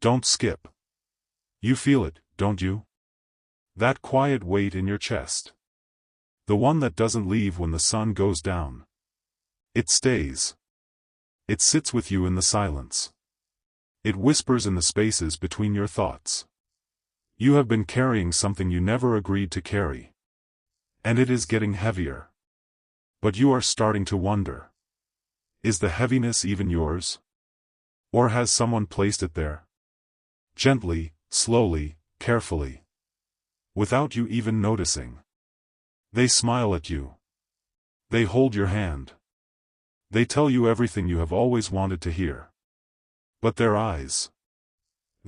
Don't skip. You feel it, don't you? That quiet weight in your chest. The one that doesn't leave when the sun goes down. It stays. It sits with you in the silence. It whispers in the spaces between your thoughts. You have been carrying something you never agreed to carry. And it is getting heavier. But you are starting to wonder. Is the heaviness even yours? Or has someone placed it there? Gently, slowly, carefully. Without you even noticing. They smile at you. They hold your hand. They tell you everything you have always wanted to hear. But their eyes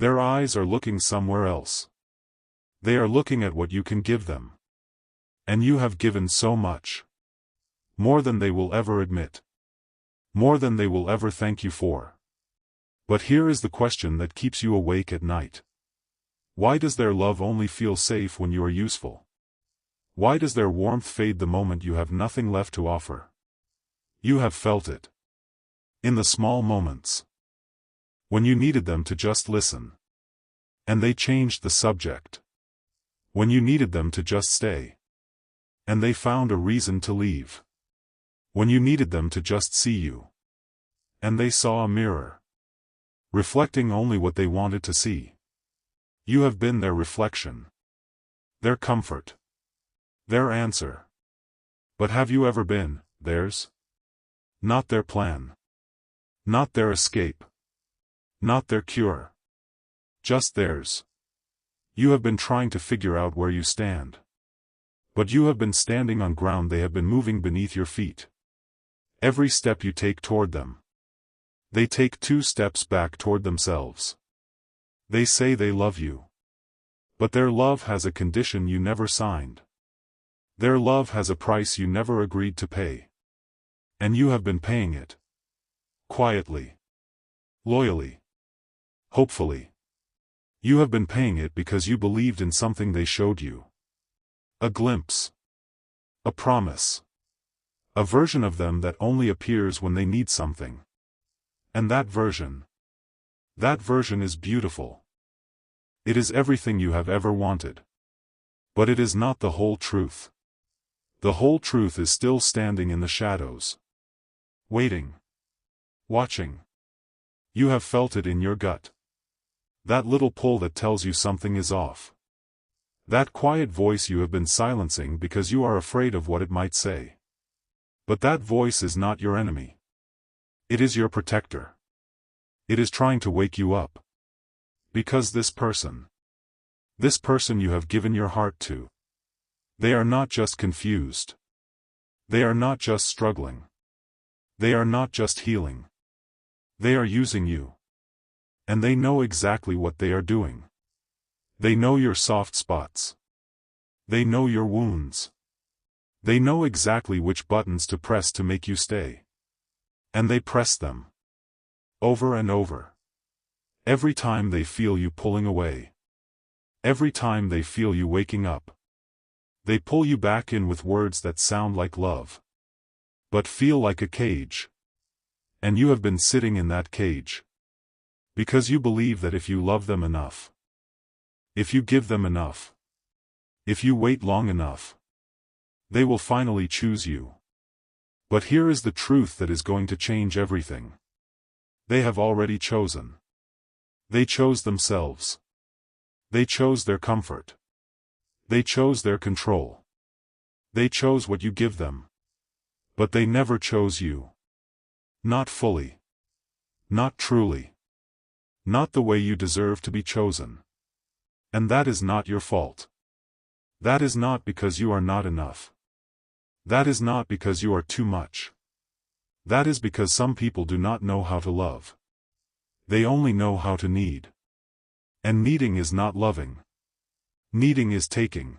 are looking somewhere else. They are looking at what you can give them. And you have given so much. More than they will ever admit. More than they will ever thank you for. But here is the question that keeps you awake at night. Why does their love only feel safe when you are useful? Why does their warmth fade the moment you have nothing left to offer? You have felt it. In the small moments. When you needed them to just listen. And they changed the subject. When you needed them to just stay. And they found a reason to leave. When you needed them to just see you. And they saw a mirror. Reflecting only what they wanted to see. You have been their reflection. Their comfort. Their answer. But have you ever been theirs? Not their plan. Not their escape. Not their cure. Just theirs. You have been trying to figure out where you stand. But you have been standing on ground they have been moving beneath your feet. Every step you take toward them. They take 2 steps back toward themselves. They say they love you. But their love has a condition you never signed. Their love has a price you never agreed to pay. And you have been paying it. Quietly. Loyally. Hopefully. You have been paying it because you believed in something they showed you. A glimpse. A promise. A version of them that only appears when they need something. And that version is beautiful. It is everything you have ever wanted. But it is not the whole truth. The whole truth is still standing in the shadows. Waiting. Watching. You have felt it in your gut. That little pull that tells you something is off. That quiet voice you have been silencing because you are afraid of what it might say. But that voice is not your enemy. It is your protector. It is trying to wake you up. Because this person you have given your heart to. They are not just confused. They are not just struggling. They are not just healing. They are using you. And they know exactly what they are doing. They know your soft spots. They know your wounds. They know exactly which buttons to press to make you stay. And they press them. Over and over. Every time they feel you pulling away. Every time they feel you waking up. They pull you back in with words that sound like love. But feel like a cage. And you have been sitting in that cage. Because you believe that if you love them enough. If you give them enough. If you wait long enough. They will finally choose you. But here is the truth that is going to change everything. They have already chosen. They chose themselves. They chose their comfort. They chose their control. They chose what you give them. But they never chose you. Not fully. Not truly. Not the way you deserve to be chosen. And that is not your fault. That is not because you are not enough. That is not because you are too much. That is because some people do not know how to love. They only know how to need. And needing is not loving. Needing is taking.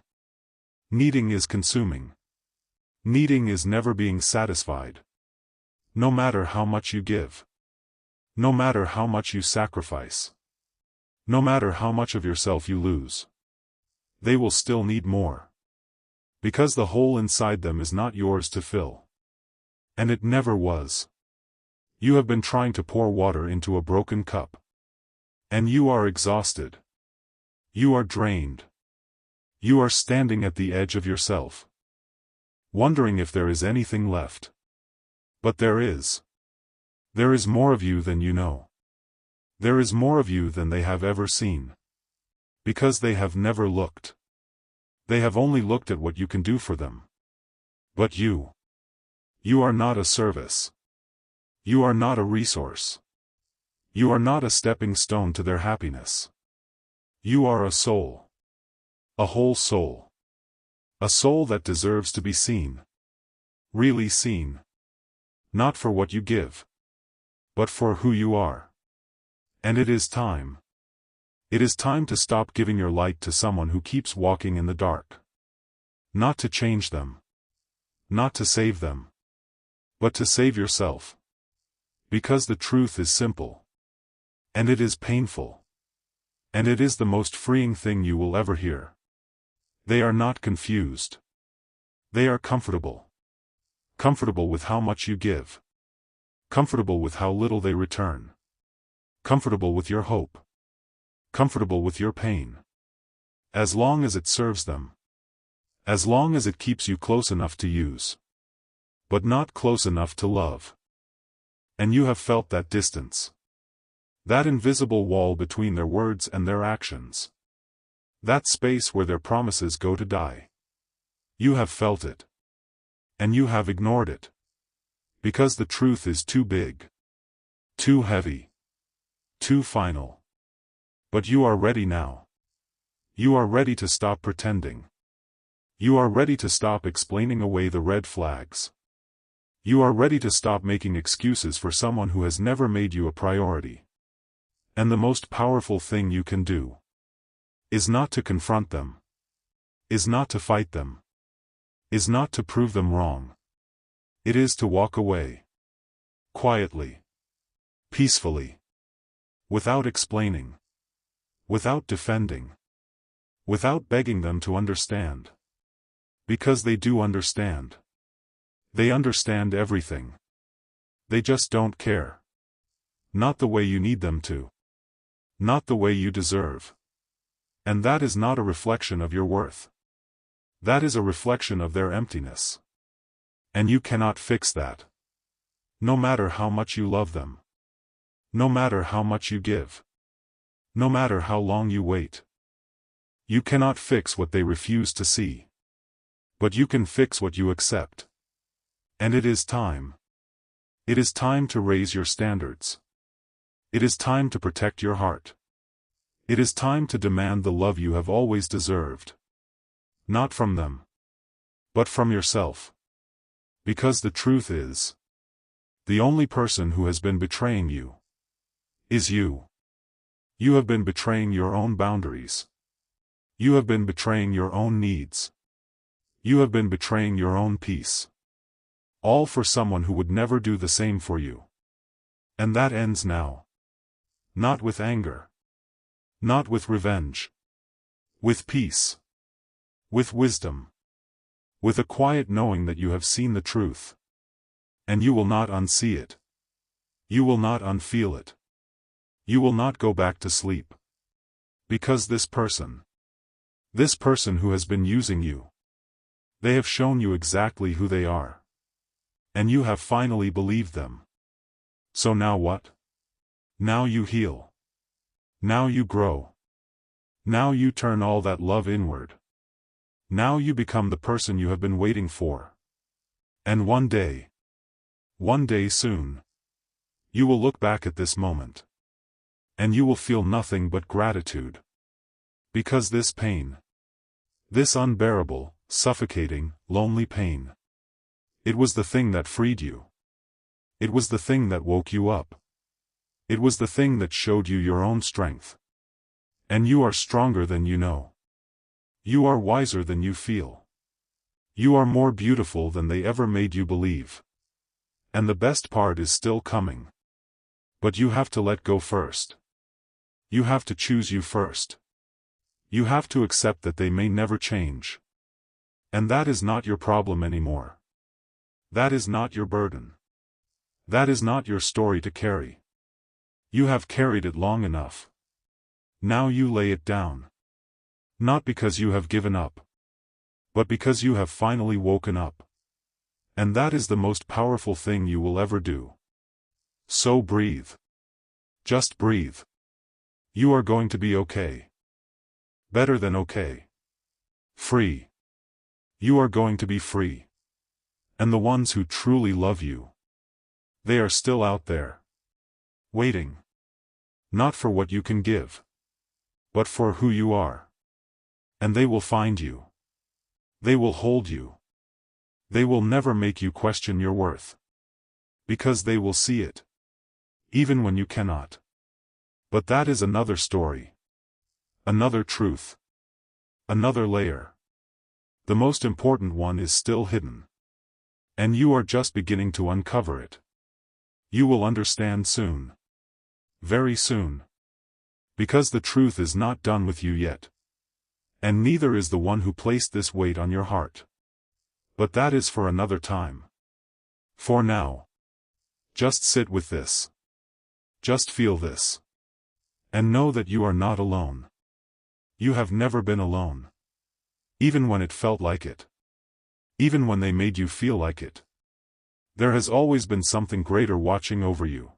Needing is consuming. Needing is never being satisfied. No matter how much you give. No matter how much you sacrifice. No matter how much of yourself you lose. They will still need more. Because the hole inside them is not yours to fill. And it never was. You have been trying to pour water into a broken cup. And you are exhausted. You are drained. You are standing at the edge of yourself, wondering if there is anything left. But there is. There is more of you than you know. There is more of you than they have ever seen. Because they have never looked. They have only looked at what you can do for them. But you. You are not a service. You are not a resource. You are not a stepping stone to their happiness. You are a soul. A whole soul. A soul that deserves to be seen. Really seen. Not for what you give, but for who you are. And it is time. It is time to stop giving your light to someone who keeps walking in the dark. Not to change them. Not to save them. But to save yourself. Because the truth is simple. And it is painful. And it is the most freeing thing you will ever hear. They are not confused. They are comfortable. Comfortable with how much you give. Comfortable with how little they return. Comfortable with your hope. Comfortable with your pain. As long as it serves them. As long as it keeps you close enough to use. But not close enough to love. And you have felt that distance. That invisible wall between their words and their actions. That space where their promises go to die. You have felt it. And you have ignored it. Because the truth is too big. Too heavy. Too final. But you are ready now. You are ready to stop pretending. You are ready to stop explaining away the red flags. You are ready to stop making excuses for someone who has never made you a priority. And the most powerful thing you can do is not to confront them, is not to fight them, is not to prove them wrong. It is to walk away. Quietly. Peacefully. Without explaining. Without defending. Without begging them to understand. Because they do understand. They understand everything. They just don't care. Not the way you need them to. Not the way you deserve. And that is not a reflection of your worth. That is a reflection of their emptiness. And you cannot fix that. No matter how much you love them. No matter how much you give. No matter how long you wait. You cannot fix what they refuse to see. But you can fix what you accept. And it is time. It is time to raise your standards. It is time to protect your heart. It is time to demand the love you have always deserved. Not from them. But from yourself. Because the truth is, the only person who has been betraying you is you. You have been betraying your own boundaries. You have been betraying your own needs. You have been betraying your own peace. All for someone who would never do the same for you. And that ends now. Not with anger. Not with revenge. With peace. With wisdom. With a quiet knowing that you have seen the truth. And you will not unsee it. You will not unfeel it. You will not go back to sleep. Because this person who has been using you, they have shown you exactly who they are. And you have finally believed them. So now what? Now you heal. Now you grow. Now you turn all that love inward. Now you become the person you have been waiting for. And one day soon, you will look back at this moment. And you will feel nothing but gratitude. Because this pain, this unbearable, suffocating, lonely pain, it was the thing that freed you. It was the thing that woke you up. It was the thing that showed you your own strength. And you are stronger than you know. You are wiser than you feel. You are more beautiful than they ever made you believe. And the best part is still coming. But you have to let go first. You have to choose you first. You have to accept that they may never change. And that is not your problem anymore. That is not your burden. That is not your story to carry. You have carried it long enough. Now you lay it down. Not because you have given up, but because you have finally woken up. And that is the most powerful thing you will ever do. So breathe. Just breathe. You are going to be okay. Better than okay. Free. You are going to be free. And the ones who truly love you, they are still out there. Waiting. Not for what you can give, but for who you are. And they will find you. They will hold you. They will never make you question your worth. Because they will see it. Even when you cannot. But that is another story. Another truth. Another layer. The most important one is still hidden. And you are just beginning to uncover it. You will understand soon. Very soon. Because the truth is not done with you yet. And neither is the one who placed this weight on your heart. But that is for another time. For now. Just sit with this. Just feel this. And know that you are not alone. You have never been alone. Even when it felt like it. Even when they made you feel like it. There has always been something greater watching over you.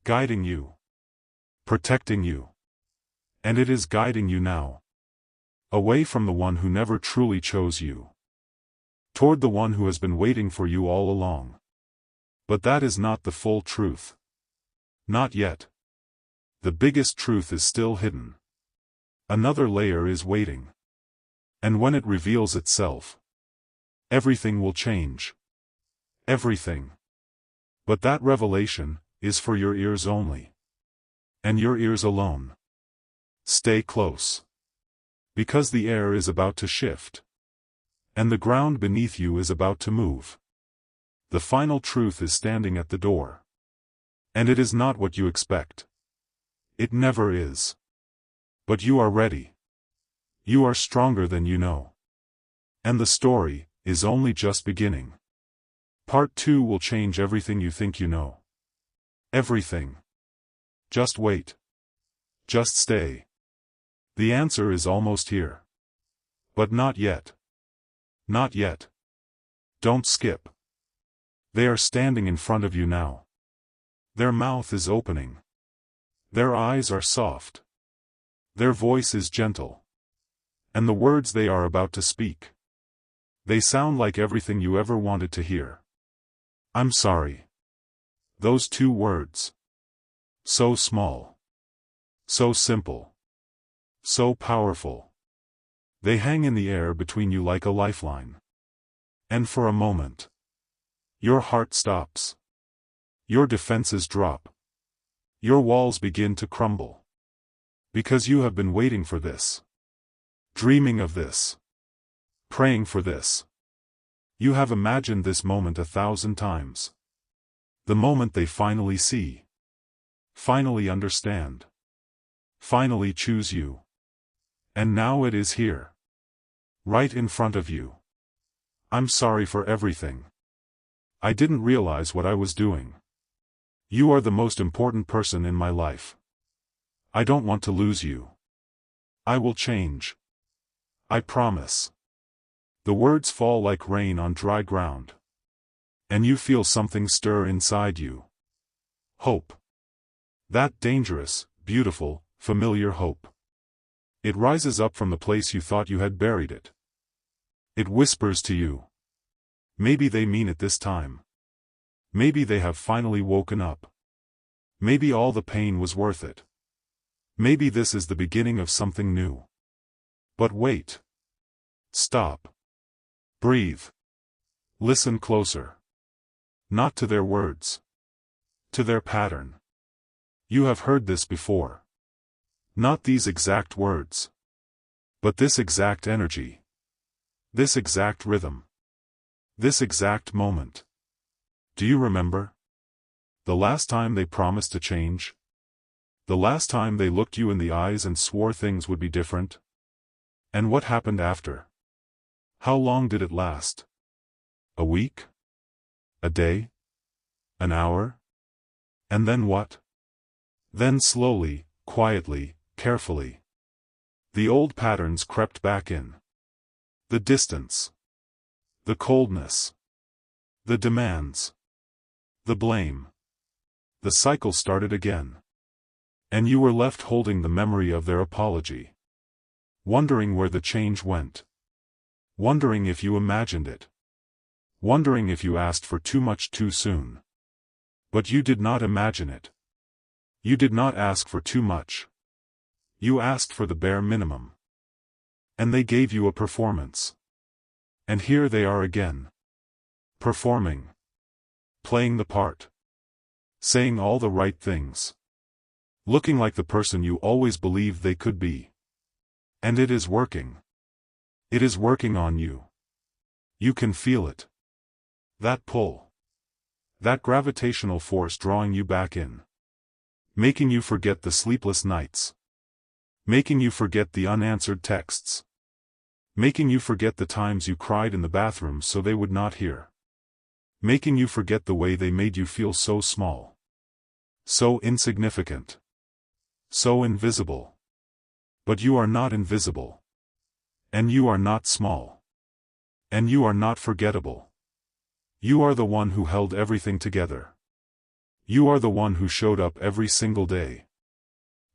Guiding you. Protecting you. And it is guiding you now. Away from the one who never truly chose you. Toward the one who has been waiting for you all along. But that is not the full truth. Not yet. The biggest truth is still hidden. Another layer is waiting. And when it reveals itself, everything will change. Everything. But that revelation is for your ears only. And your ears alone. Stay close. Because the air is about to shift. And the ground beneath you is about to move. The final truth is standing at the door. And it is not what you expect. It never is. But you are ready. You are stronger than you know. And the story is only just beginning. Part 2 will change everything you think you know. Everything. Just wait. Just stay. The answer is almost here. But not yet. Not yet. Don't skip. They are standing in front of you now. Their mouth is opening. Their eyes are soft. Their voice is gentle. And the words they are about to speak. They sound like everything you ever wanted to hear. I'm sorry. Those 2 words. So small. So simple. So powerful. They hang in the air between you like a lifeline. And for a moment, your heart stops. Your defenses drop. Your walls begin to crumble. Because you have been waiting for this. Dreaming of this. Praying for this. You have imagined this moment 1,000 times. The moment they finally see. Finally understand. Finally choose you. And now it is here. Right in front of you. I'm sorry for everything. I didn't realize what I was doing. You are the most important person in my life. I don't want to lose you. I will change. I promise. The words fall like rain on dry ground. And you feel something stir inside you. Hope. That dangerous, beautiful, familiar hope. It rises up from the place you thought you had buried it. It whispers to you. Maybe they mean it this time. Maybe they have finally woken up. Maybe all the pain was worth it. Maybe this is the beginning of something new. But wait. Stop. Breathe. Listen closer. Not to their words. To their pattern. You have heard this before. Not these exact words. But this exact energy. This exact rhythm. This exact moment. Do you remember? The last time they promised to change? The last time they looked you in the eyes and swore things would be different? And what happened after? How long did it last? A week? A day? An hour? And then what? Then slowly, quietly, carefully. The old patterns crept back in. The distance. The coldness. The demands. The blame. The cycle started again. And you were left holding the memory of their apology. Wondering where the change went. Wondering if you imagined it. Wondering if you asked for too much too soon. But you did not imagine it. You did not ask for too much. You asked for the bare minimum. And they gave you a performance. And here they are again. Performing. Playing the part. Saying all the right things. Looking like the person you always believed they could be. And it is working. It is working on you. You can feel it. That pull. That gravitational force drawing you back in. Making you forget the sleepless nights. Making you forget the unanswered texts. Making you forget the times you cried in the bathroom so they would not hear. Making you forget the way they made you feel so small. So insignificant. So invisible. But you are not invisible. And you are not small. And you are not forgettable. You are the one who held everything together. You are the one who showed up every single day.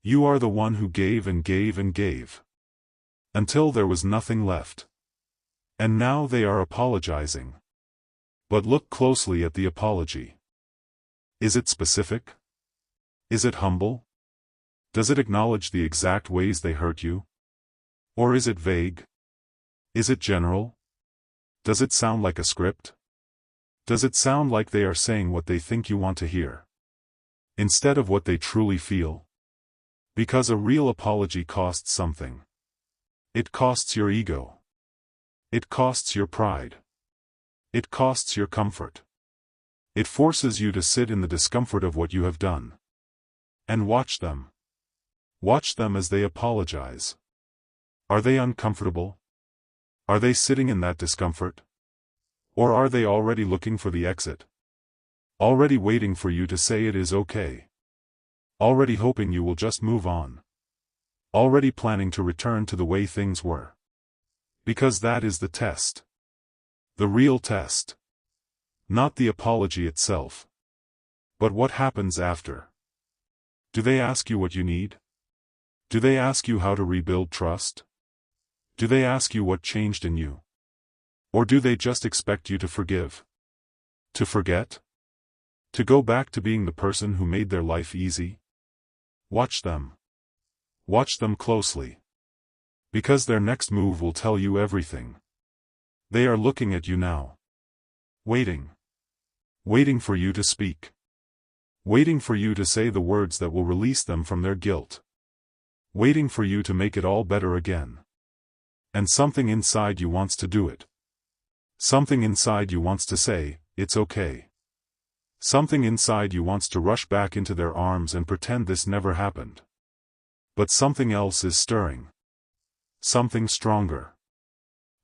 You are the one who gave and gave and gave. Until there was nothing left. And now they are apologizing. But look closely at the apology. Is it specific? Is it humble? Does it acknowledge the exact ways they hurt you? Or is it vague? Is it general? Does it sound like a script? Does it sound like they are saying what they think you want to hear, instead of what they truly feel? Because a real apology costs something. It costs your ego. It costs your pride. It costs your comfort. It forces you to sit in the discomfort of what you have done. And watch them. Watch them as they apologize. Are they uncomfortable? Are they sitting in that discomfort? Or are they already looking for the exit? Already waiting for you to say it is okay. Already hoping you will just move on. Already planning to return to the way things were. Because that is the test. The real test. Not the apology itself. But what happens after. Do they ask you what you need? Do they ask you how to rebuild trust? Do they ask you what changed in you? Or do they just expect you to forgive? To forget? To go back to being the person who made their life easy? Watch them. Watch them closely. Because their next move will tell you everything. They are looking at you now. Waiting. Waiting for you to speak. Waiting for you to say the words that will release them from their guilt. Waiting for you to make it all better again. And something inside you wants to do it. Something inside you wants to say, it's okay. Something inside you wants to rush back into their arms and pretend this never happened. But something else is stirring. Something stronger.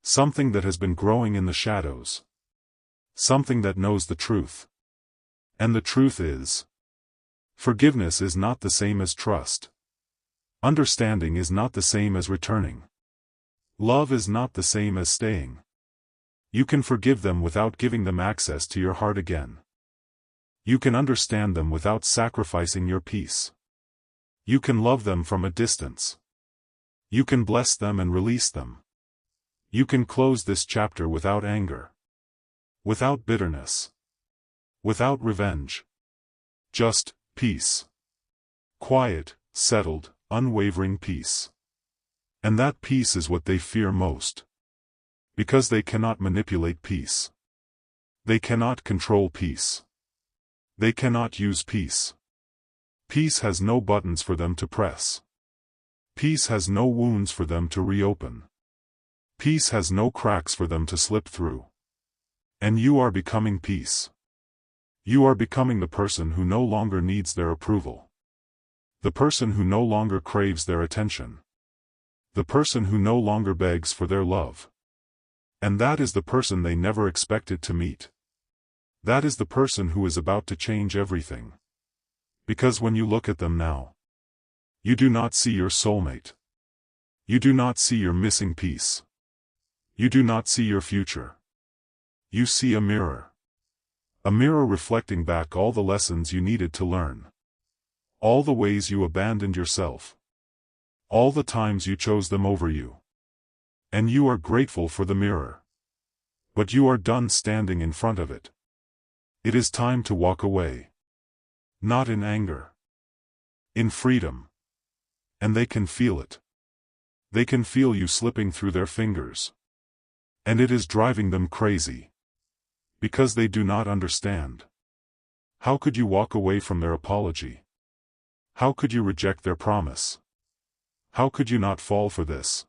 Something that has been growing in the shadows. Something that knows the truth. And the truth is, forgiveness is not the same as trust. Understanding is not the same as returning. Love is not the same as staying. You can forgive them without giving them access to your heart again. You can understand them without sacrificing your peace. You can love them from a distance. You can bless them and release them. You can close this chapter without anger. Without bitterness. Without revenge. Just peace. Quiet, settled, unwavering peace. And that peace is what they fear most. Because they cannot manipulate peace. They cannot control peace. They cannot use peace. Peace has no buttons for them to press. Peace has no wounds for them to reopen. Peace has no cracks for them to slip through. And you are becoming peace. You are becoming the person who no longer needs their approval. The person who no longer craves their attention. The person who no longer begs for their love. And that is the person they never expected to meet. That is the person who is about to change everything. Because when you look at them now, You do not see your soulmate. You do not see your missing piece. You do not see your future. You see a mirror. A mirror reflecting back all the lessons you needed to learn. All the ways you abandoned yourself. All the times you chose them over you. And you are grateful for the mirror. But you are done standing in front of it. It is time to walk away. Not in anger. In freedom. And they can feel it. They can feel you slipping through their fingers. And it is driving them crazy. Because they do not understand. How could you walk away from their apology? How could you reject their promise? How could you not fall for this?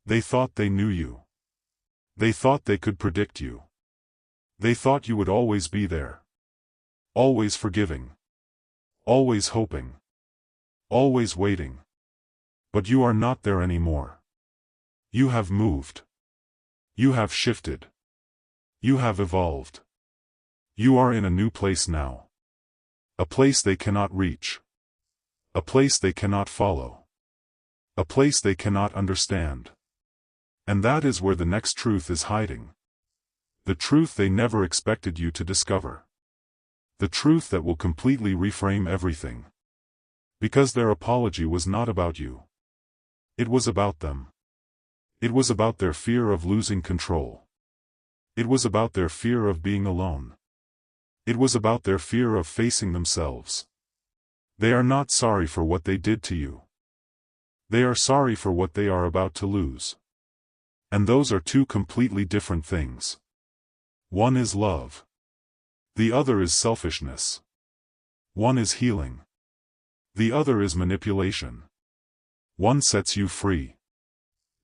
They thought they knew you. They thought they could predict you. They thought you would always be there. Always forgiving. Always hoping. Always waiting. But you are not there anymore. You have moved. You have shifted. You have evolved. You are in a new place now. A place they cannot reach. A place they cannot follow. A place they cannot understand. And that is where the next truth is hiding. The truth they never expected you to discover. The truth that will completely reframe everything. Because their apology was not about you. It was about them. It was about their fear of losing control. It was about their fear of being alone. It was about their fear of facing themselves. They are not sorry for what they did to you. They are sorry for what they are about to lose. And those are two completely different things. One is love. The other is selfishness. One is healing. The other is manipulation. One sets you free.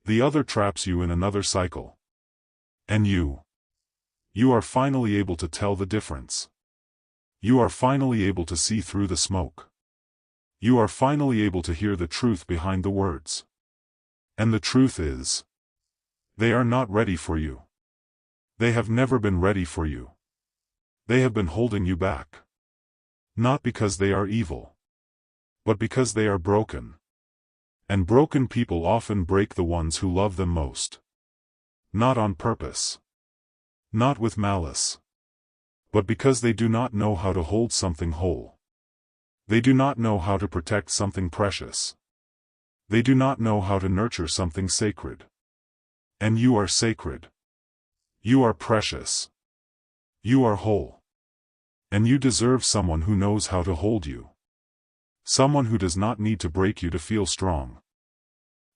The other traps you in another cycle. And you are finally able to tell the difference. You are finally able to see through the smoke. You are finally able to hear the truth behind the words. And the truth is, they are not ready for you. They have never been ready for you. They have been holding you back. Not because they are evil, but because they are broken. And broken people often break the ones who love them most. Not on purpose. Not with malice. But because they do not know how to hold something whole. They do not know how to protect something precious. They do not know how to nurture something sacred. And you are sacred. You are precious. You are whole. And you deserve someone who knows how to hold you. Someone who does not need to break you to feel strong.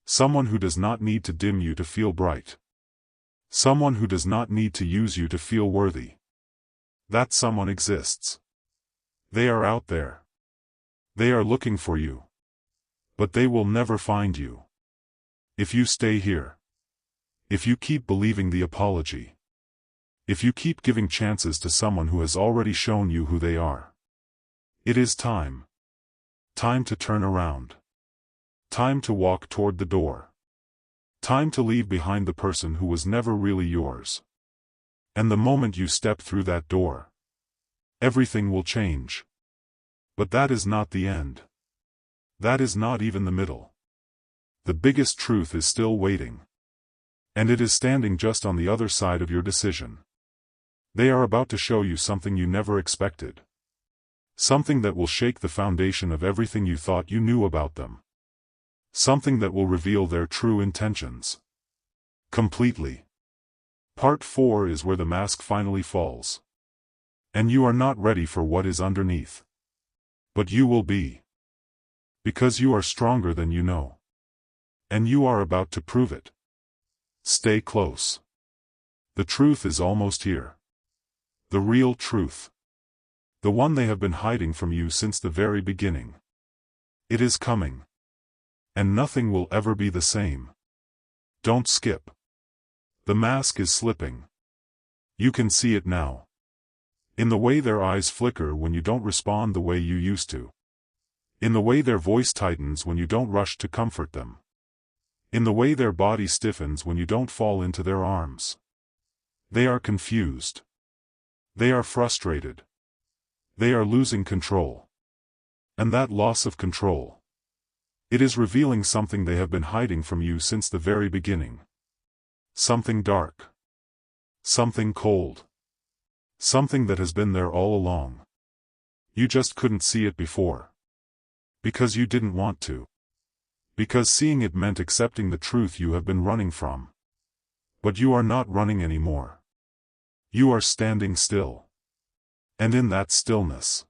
Someone who does not need to dim you to feel bright. Someone who does not need to use you to feel worthy. That someone exists. They are out there. They are looking for you. But they will never find you. If you stay here. If you keep believing the apology. If you keep giving chances to someone who has already shown you who they are. It is time. Time to turn around. Time to walk toward the door. Time to leave behind the person who was never really yours. And the moment you step through that door, everything will change. But that is not the end. That is not even the middle. The biggest truth is still waiting. And it is standing just on the other side of your decision. They are about to show you something you never expected. Something that will shake the foundation of everything you thought you knew about them. Something that will reveal their true intentions. Completely. Part 4 is where the mask finally falls. And you are not ready for what is underneath. But you will be. Because you are stronger than you know. And you are about to prove it. Stay close. The truth is almost here. The real truth. The one they have been hiding from you since the very beginning. It is coming. And nothing will ever be the same. Don't skip. The mask is slipping. You can see it now. In the way their eyes flicker when you don't respond the way you used to. In the way their voice tightens when you don't rush to comfort them. In the way their body stiffens when you don't fall into their arms. They are confused. They are frustrated. They are losing control. And that loss of control. It is revealing something they have been hiding from you since the very beginning. Something dark. Something cold. Something that has been there all along. You just couldn't see it before. Because you didn't want to. Because seeing it meant accepting the truth you have been running from. But you are not running anymore. You are standing still. And in that stillness,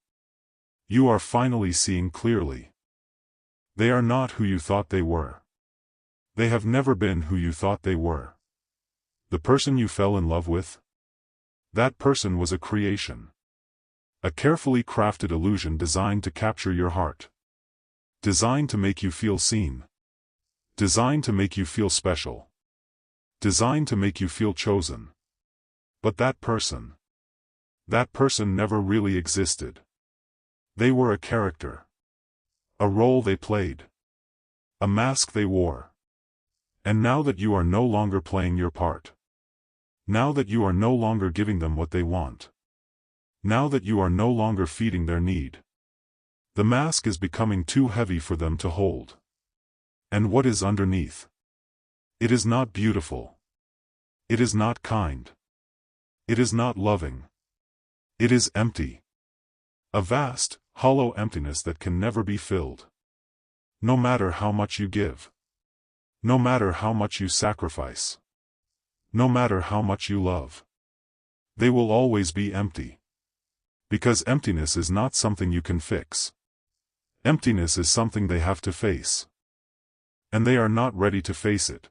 you are finally seeing clearly. They are not who you thought they were. They have never been who you thought they were. The person you fell in love with? That person was a creation. A carefully crafted illusion designed to capture your heart. Designed to make you feel seen. Designed to make you feel special. Designed to make you feel chosen. But that person never really existed. They were a character. A role they played. A mask they wore. And now that you are no longer playing your part. Now that you are no longer giving them what they want. Now that you are no longer feeding their need. The mask is becoming too heavy for them to hold. And what is underneath? It is not beautiful. It is not kind. It is not loving. It is empty. A vast, hollow emptiness that can never be filled. No matter how much you give. No matter how much you sacrifice. No matter how much you love. They will always be empty. Because emptiness is not something you can fix. Emptiness is something they have to face. And they are not ready to face it.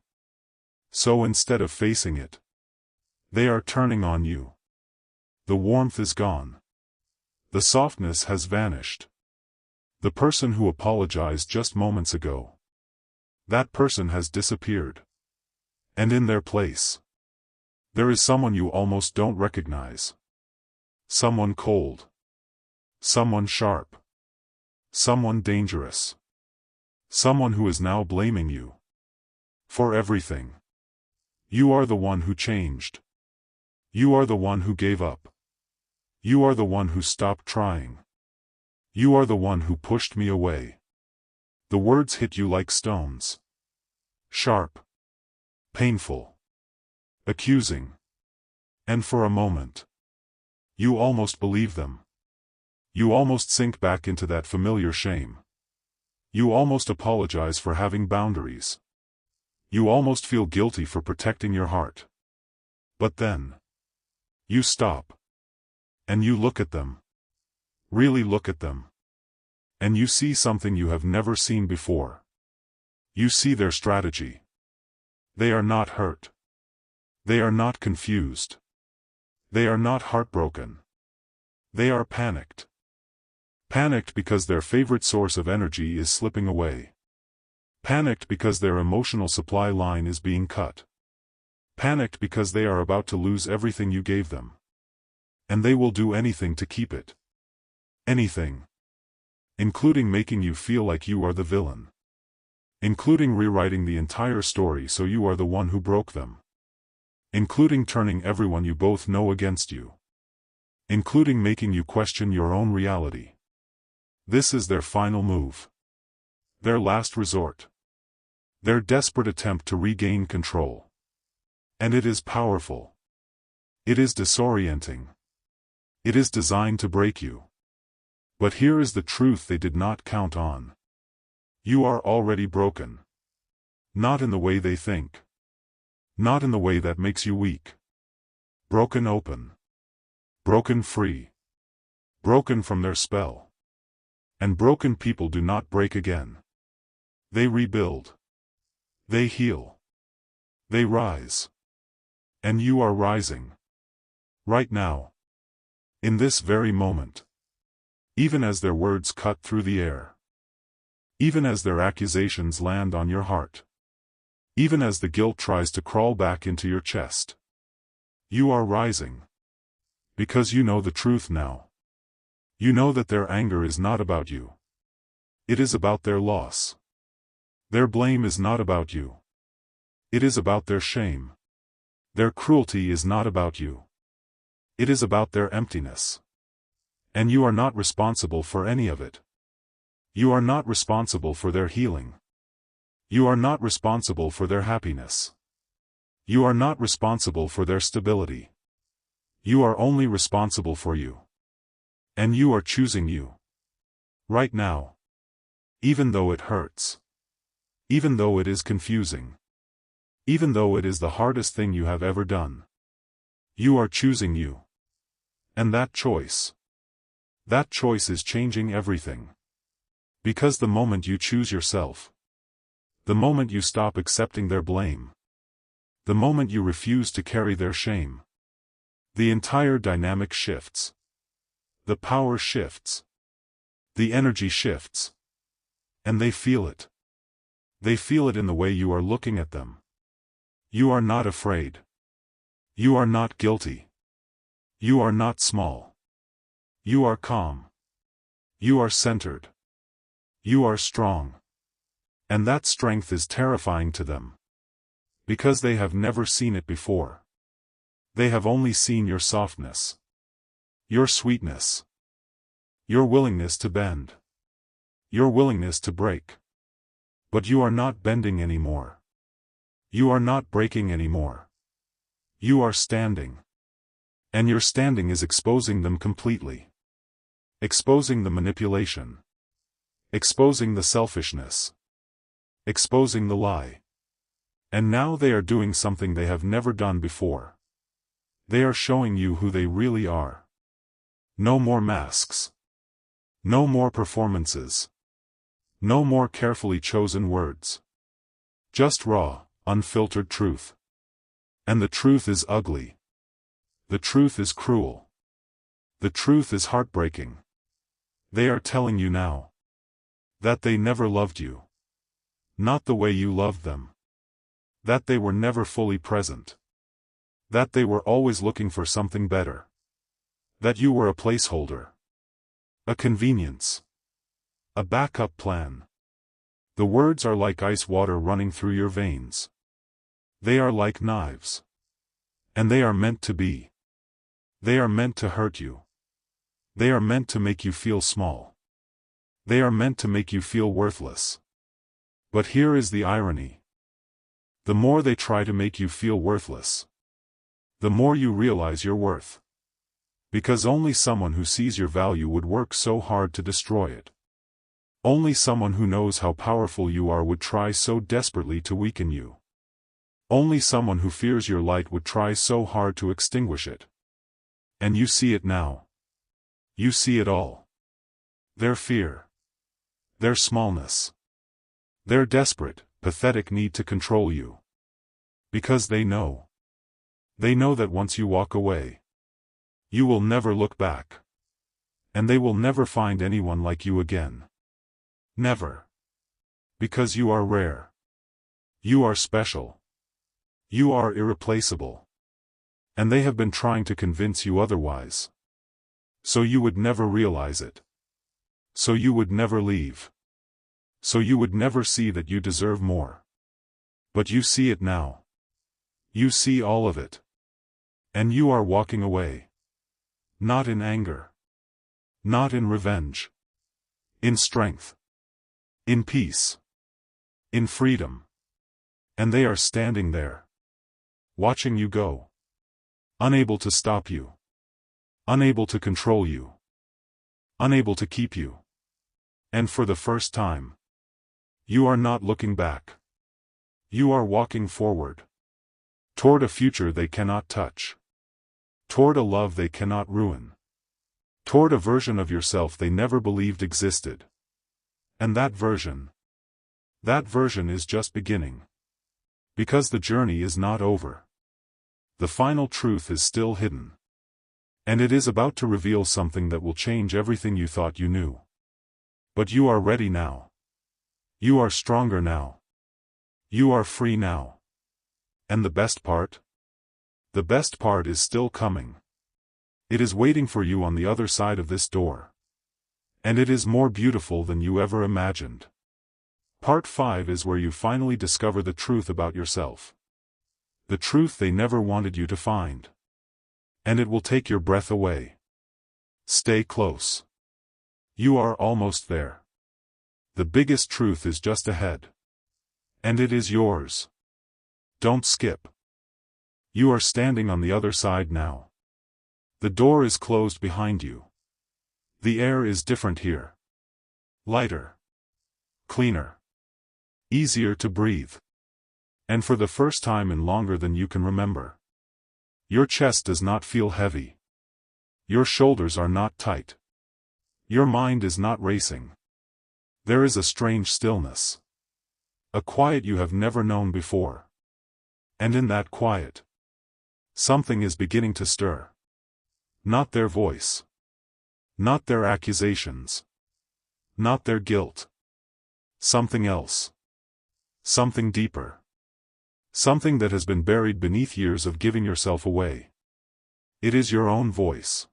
So instead of facing it, they are turning on you. The warmth is gone. The softness has vanished. The person who apologized just moments ago. That person has disappeared. And in their place, there is someone you almost don't recognize. Someone cold. Someone sharp. Someone dangerous. Someone who is now blaming you. For everything. You are the one who changed. You are the one who gave up. You are the one who stopped trying. You are the one who pushed me away. The words hit you like stones. Sharp. Painful. Accusing. And for a moment, you almost believe them. You almost sink back into that familiar shame. You almost apologize for having boundaries. You almost feel guilty for protecting your heart. But then, you stop. And you look at them. Really look at them. And you see something you have never seen before. You see their strategy. They are not hurt. They are not confused. They are not heartbroken. They are panicked. Panicked because their favorite source of energy is slipping away. Panicked because their emotional supply line is being cut. Panicked because they are about to lose everything you gave them. And they will do anything to keep it. Anything. Including making you feel like you are the villain. Including rewriting the entire story so you are the one who broke them. Including turning everyone you both know against you. Including making you question your own reality. This is their final move. Their last resort. Their desperate attempt to regain control. And it is powerful. It is disorienting. It is designed to break you. But here is the truth they did not count on. You are already broken. Not in the way they think. Not in the way that makes you weak. Broken open. Broken free. Broken from their spell. And broken people do not break again. They rebuild. They heal. They rise. And you are rising. Right now. In this very moment. Even as their words cut through the air. Even as their accusations land on your heart. Even as the guilt tries to crawl back into your chest. You are rising. Because you know the truth now. You know that their anger is not about you. It is about their loss. Their blame is not about you. It is about their shame. Their cruelty is not about you. It is about their emptiness. And you are not responsible for any of it. You are not responsible for their healing. You are not responsible for their happiness. You are not responsible for their stability. You are only responsible for you. And you are choosing you. Right now. Even though it hurts. Even though it is confusing. Even though it is the hardest thing you have ever done. You are choosing you. And that choice is changing everything. Because the moment you choose yourself, the moment you stop accepting their blame, the moment you refuse to carry their shame, the entire dynamic shifts. The power shifts. The energy shifts. And they feel it. They feel it in the way you are looking at them. You are not afraid. You are not guilty. You are not small. You are calm. You are centered. You are strong. And that strength is terrifying to them. Because they have never seen it before. They have only seen your softness. Your sweetness. Your willingness to bend. Your willingness to break. But you are not bending anymore. You are not breaking anymore. You are standing. And your standing is exposing them completely. Exposing the manipulation. Exposing the selfishness. Exposing the lie. And now they are doing something they have never done before. They are showing you who they really are. No more masks. No more performances. No more carefully chosen words. Just raw, unfiltered truth. And the truth is ugly. The truth is cruel. The truth is heartbreaking. They are telling you now that they never loved you. Not the way you loved them. That they were never fully present. That they were always looking for something better. That you were a placeholder. A convenience. A backup plan. The words are like ice water running through your veins. They are like knives. And they are meant to be. They are meant to hurt you. They are meant to make you feel small. They are meant to make you feel worthless. But here is the irony. The more they try to make you feel worthless, the more you realize your worth. Because only someone who sees your value would work so hard to destroy it. Only someone who knows how powerful you are would try so desperately to weaken you. Only someone who fears your light would try so hard to extinguish it. And you see it now. You see it all. Their fear. Their smallness. Their desperate, pathetic need to control you. Because they know. They know that once you walk away, you will never look back. And they will never find anyone like you again. Never. Because you are rare. You are special. You are irreplaceable. And they have been trying to convince you otherwise. So you would never realize it. So you would never leave. So you would never see that you deserve more. But you see it now. You see all of it. And you are walking away. Not in anger. Not in revenge. In strength. In peace. In freedom. And they are standing there. Watching you go. Unable to stop you. Unable to control you. Unable to keep you. And for the first time, you are not looking back. You are walking forward. Toward a future they cannot touch. Toward a love they cannot ruin. Toward a version of yourself they never believed existed. And that version is just beginning. Because the journey is not over. The final truth is still hidden. And it is about to reveal something that will change everything you thought you knew. But you are ready now. You are stronger now. You are free now. And the best part? The best part is still coming. It is waiting for you on the other side of this door. And it is more beautiful than you ever imagined. Part 5 is where you finally discover the truth about yourself. The truth they never wanted you to find. And it will take your breath away. Stay close. You are almost there. The biggest truth is just ahead. And it is yours. Don't skip. You are standing on the other side now. The door is closed behind you. The air is different here. Lighter. Cleaner. Easier to breathe. And for the first time in longer than you can remember, your chest does not feel heavy. Your shoulders are not tight. Your mind is not racing. There is a strange stillness. A quiet you have never known before. And in that quiet, something is beginning to stir. Not their voice. Not their accusations. Not their guilt. Something else. Something deeper. Something that has been buried beneath years of giving yourself away. It is your own voice.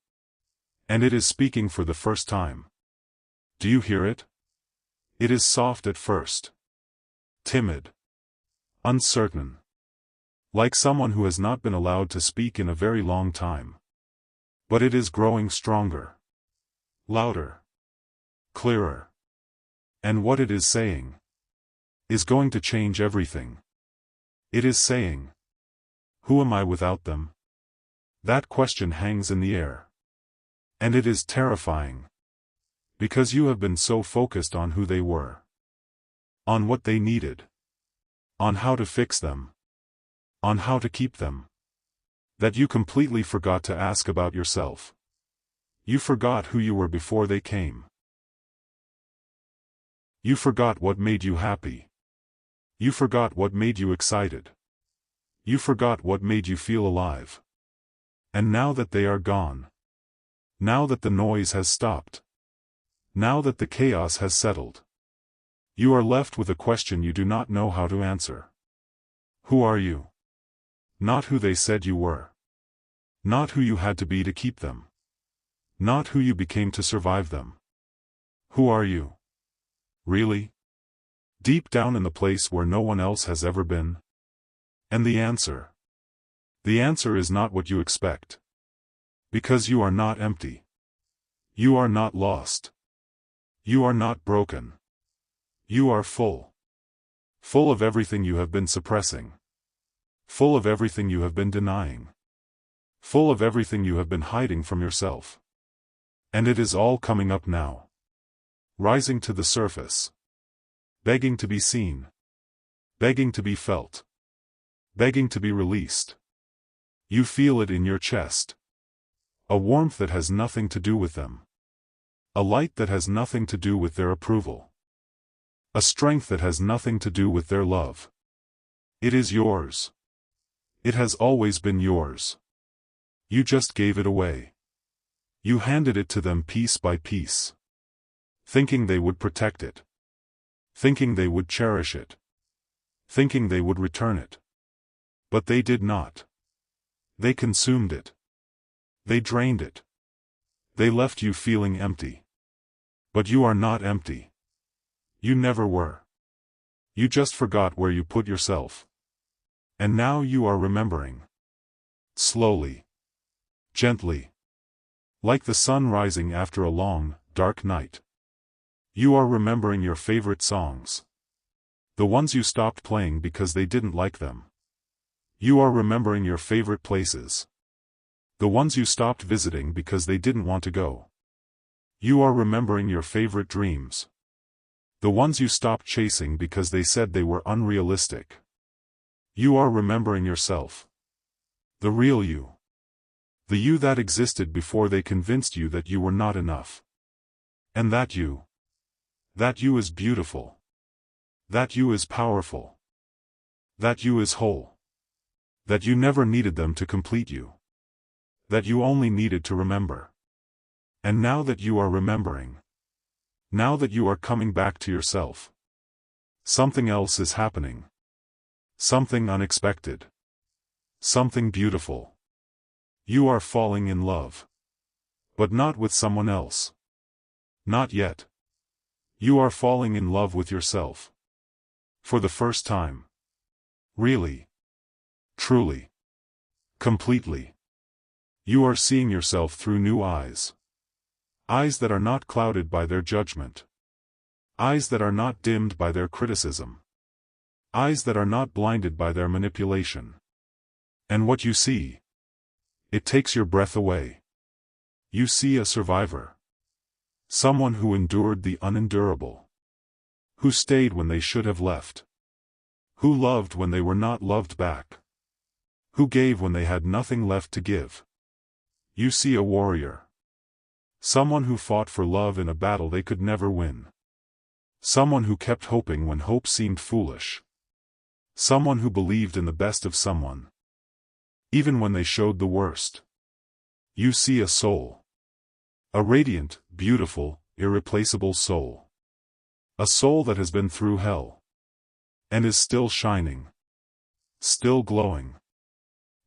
And it is speaking for the first time. Do you hear it? It is soft at first. Timid. Uncertain. Like someone who has not been allowed to speak in a very long time. But it is growing stronger. Louder. Clearer. And what it is saying is going to change everything. It is saying, who am I without them? That question hangs in the air. And it is terrifying. Because you have been so focused on who they were. On what they needed. On how to fix them. On how to keep them. That you completely forgot to ask about yourself. You forgot who you were before they came. You forgot what made you happy. You forgot what made you excited. You forgot what made you feel alive. And now that they are gone. Now that the noise has stopped. Now that the chaos has settled. You are left with a question you do not know how to answer. Who are you? Not who they said you were. Not who you had to be to keep them. Not who you became to survive them. Who are you? Really? Deep down in the place where no one else has ever been? And the answer is not what you expect. Because you are not empty. You are not lost. You are not broken. You are full. Full of everything you have been suppressing. Full of everything you have been denying. Full of everything you have been hiding from yourself. And it is all coming up now. Rising to the surface. Begging to be seen. Begging to be felt. Begging to be released. You feel it in your chest. A warmth that has nothing to do with them. A light that has nothing to do with their approval. A strength that has nothing to do with their love. It is yours. It has always been yours. You just gave it away. You handed it to them piece by piece. Thinking they would protect it. Thinking they would cherish it. Thinking they would return it. But they did not. They consumed it. They drained it. They left you feeling empty. But you are not empty. You never were. You just forgot where you put yourself. And now you are remembering. Slowly. Gently. Like the sun rising after a long, dark night. You are remembering your favorite songs. The ones you stopped playing because they didn't like them. You are remembering your favorite places. The ones you stopped visiting because they didn't want to go. You are remembering your favorite dreams. The ones you stopped chasing because they said they were unrealistic. You are remembering yourself. The real you. The you that existed before they convinced you that you were not enough. And that you is beautiful. That you is powerful. That you is whole. That you never needed them to complete you. That you only needed to remember. And now that you are remembering. Now that you are coming back to yourself. Something else is happening. Something unexpected. Something beautiful. You are falling in love. But not with someone else. Not yet. You are falling in love with yourself. For the first time. Really. Truly. Completely. You are seeing yourself through new eyes. Eyes that are not clouded by their judgment. Eyes that are not dimmed by their criticism. Eyes that are not blinded by their manipulation. And what you see, it takes your breath away. You see a survivor. Someone who endured the unendurable. Who stayed when they should have left. Who loved when they were not loved back. Who gave when they had nothing left to give. You see a warrior. Someone who fought for love in a battle they could never win. Someone who kept hoping when hope seemed foolish. Someone who believed in the best of someone, even when they showed the worst. You see a soul. A radiant, beautiful, irreplaceable soul. A soul that has been through hell. And is still shining. Still glowing.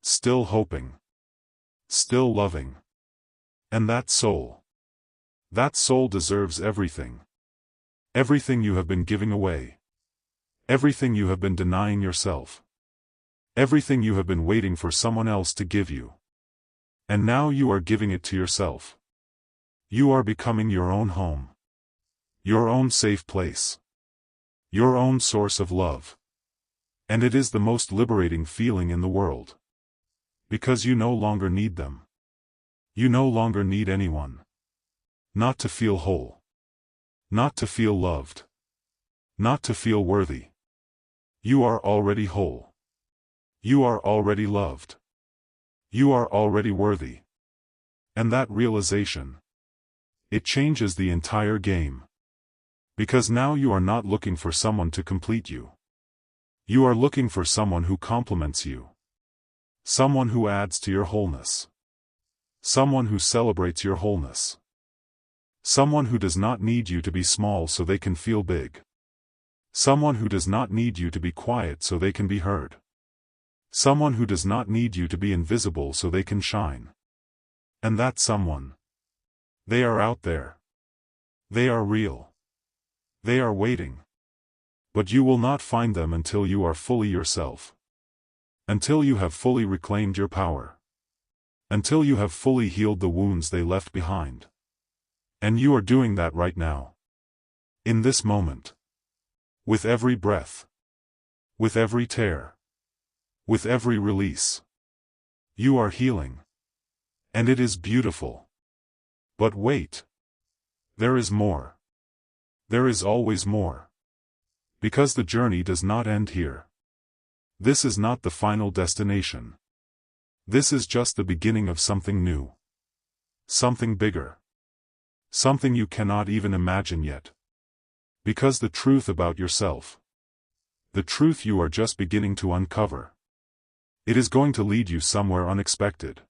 Still hoping. Still loving. And that soul deserves everything. Everything you have been giving away. Everything you have been denying yourself. Everything you have been waiting for someone else to give you. And now you are giving it to yourself. You are becoming your own home. Your own safe place. Your own source of love. And it is the most liberating feeling in the world. Because you no longer need them. You no longer need anyone. Not to feel whole. Not to feel loved. Not to feel worthy. You are already whole. You are already loved. You are already worthy. And that realization, it changes the entire game. Because now you are not looking for someone to complete you. You are looking for someone who complements you. Someone who adds to your wholeness. Someone who celebrates your wholeness. Someone who does not need you to be small so they can feel big. Someone who does not need you to be quiet so they can be heard. Someone who does not need you to be invisible so they can shine. And that someone. They are out there. They are real. They are waiting. But you will not find them until you are fully yourself. Until you have fully reclaimed your power. Until you have fully healed the wounds they left behind. And you are doing that right now. In this moment. With every breath. With every tear. With every release. You are healing. And it is beautiful. But wait. There is more. There is always more. Because the journey does not end here. This is not the final destination. This is just the beginning of something new. Something bigger. Something you cannot even imagine yet. Because the truth about yourself. The truth you are just beginning to uncover. It is going to lead you somewhere unexpected.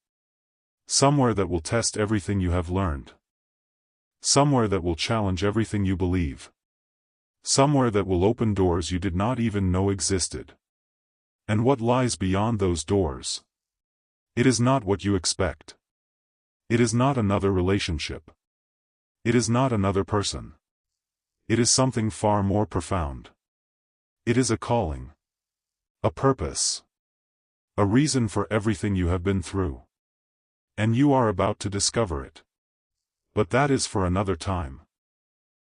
Somewhere that will test everything you have learned. Somewhere that will challenge everything you believe. Somewhere that will open doors you did not even know existed. And what lies beyond those doors? It is not what you expect. It is not another relationship. It is not another person. It is something far more profound. It is a calling. A purpose. A reason for everything you have been through. And you are about to discover it. But that is for another time.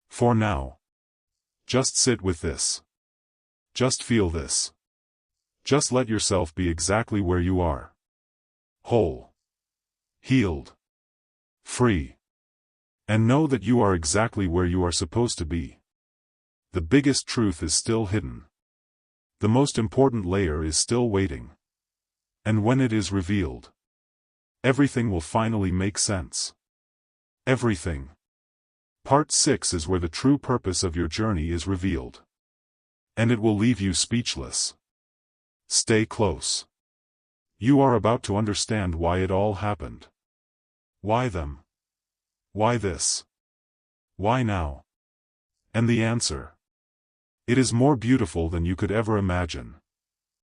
For now. Just sit with this. Just feel this. Just let yourself be exactly where you are. Whole. Healed. Free. And know that you are exactly where you are supposed to be. The biggest truth is still hidden. The most important layer is still waiting. And when it is revealed, everything will finally make sense. Everything. Part 6 is where the true purpose of your journey is revealed. And it will leave you speechless. Stay close. You are about to understand why it all happened. Why them? Why this? Why now? And the answer. It is more beautiful than you could ever imagine.